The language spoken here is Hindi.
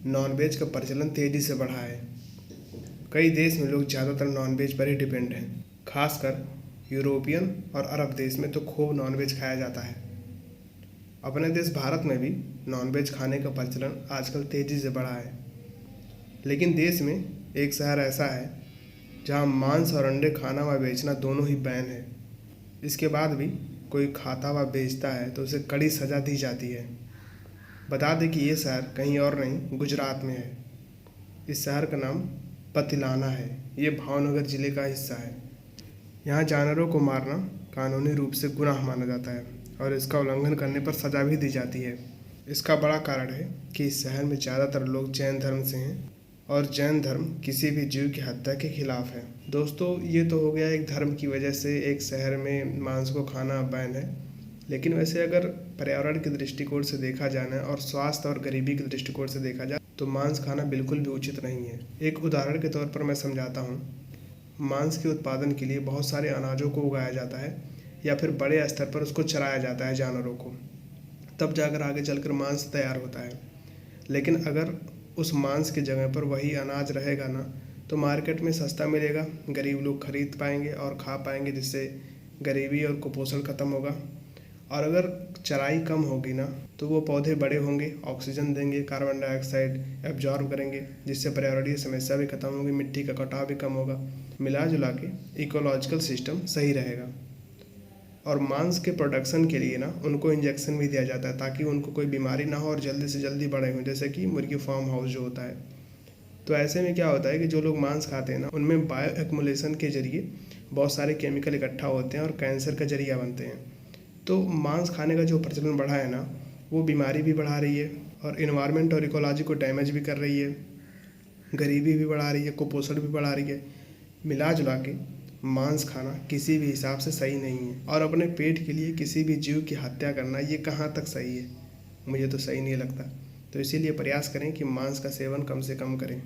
नॉनवेज का प्रचलन तेज़ी से बढ़ा है। कई देश में लोग ज़्यादातर नॉनवेज पर ही डिपेंड हैं। खासकर यूरोपियन और अरब देश में तो खूब नॉनवेज खाया जाता है। अपने देश भारत में भी नॉनवेज खाने का प्रचलन आजकल तेज़ी से बढ़ा है। लेकिन देश में एक शहर ऐसा है जहां मांस और अंडे खाना व बेचना दोनों ही बैन है। इसके बाद भी कोई खाता व बेचता है तो उसे कड़ी सज़ा दी जाती है। बता दें कि ये शहर कहीं और नहीं, गुजरात में है। इस शहर का नाम पतिलाना है। ये भावनगर ज़िले का हिस्सा है। यहाँ जानवरों को मारना कानूनी रूप से गुनाह माना जाता है और इसका उल्लंघन करने पर सज़ा भी दी जाती है। इसका बड़ा कारण है कि इस शहर में ज़्यादातर लोग जैन धर्म से हैं और जैन धर्म किसी भी जीव की हत्या के खिलाफ है। दोस्तों, ये तो हो गया एक धर्म की वजह से एक शहर में मांस को खाना बैन है। लेकिन वैसे अगर पर्यावरण के दृष्टिकोण से देखा जाए और स्वास्थ्य और गरीबी के दृष्टिकोण से देखा जाए तो मांस खाना बिल्कुल भी उचित नहीं है। एक उदाहरण के तौर पर मैं समझाता हूँ। मांस के उत्पादन के लिए बहुत सारे अनाजों को उगाया जाता है या फिर बड़े स्तर पर उसको चराया जाता है जानवरों को, तब जाकर आगे चलकर मांस तैयार होता है। लेकिन अगर उस मांस की जगह पर वही अनाज रहेगा ना, तो मार्केट में सस्ता मिलेगा, गरीब लोग खरीद पाएंगे और खा पाएंगे, जिससे गरीबी और कुपोषण खत्म होगा। और अगर चराई कम होगी ना, तो वो पौधे बड़े होंगे, ऑक्सीजन देंगे, कार्बन डाइऑक्साइड एब्जॉर्ब करेंगे, जिससे पर्यावरणीय समस्या भी खत्म होगी, मिट्टी का कटाव भी कम होगा। मिला जुला के इकोलॉजिकल सिस्टम सही रहेगा। और मांस के प्रोडक्शन के लिए ना उनको इंजेक्शन भी दिया जाता है ताकि उनको कोई बीमारी ना हो और जल्दी से जल्दी बड़े हों, जैसे कि मुर्गी फार्म हाउस जो होता है। तो ऐसे में क्या होता है कि जो लोग मांस खाते हैं ना, उनमें बायो एक्मुलेशन के जरिए बहुत सारे केमिकल इकट्ठा होते हैं और कैंसर का जरिया बनते हैं। तो मांस खाने का जो प्रचलन बढ़ा है ना, वो बीमारी भी बढ़ा रही है और इन्वायरमेंट और इकोलॉजी को डैमेज भी कर रही है, गरीबी भी बढ़ा रही है, कुपोषण भी बढ़ा रही है। मिला जुला के मांस खाना किसी भी हिसाब से सही नहीं है और अपने पेट के लिए किसी भी जीव की हत्या करना ये कहाँ तक सही है, मुझे तो सही नहीं लगता। तो इसीलिए प्रयास करें कि मांस का सेवन कम से कम करें।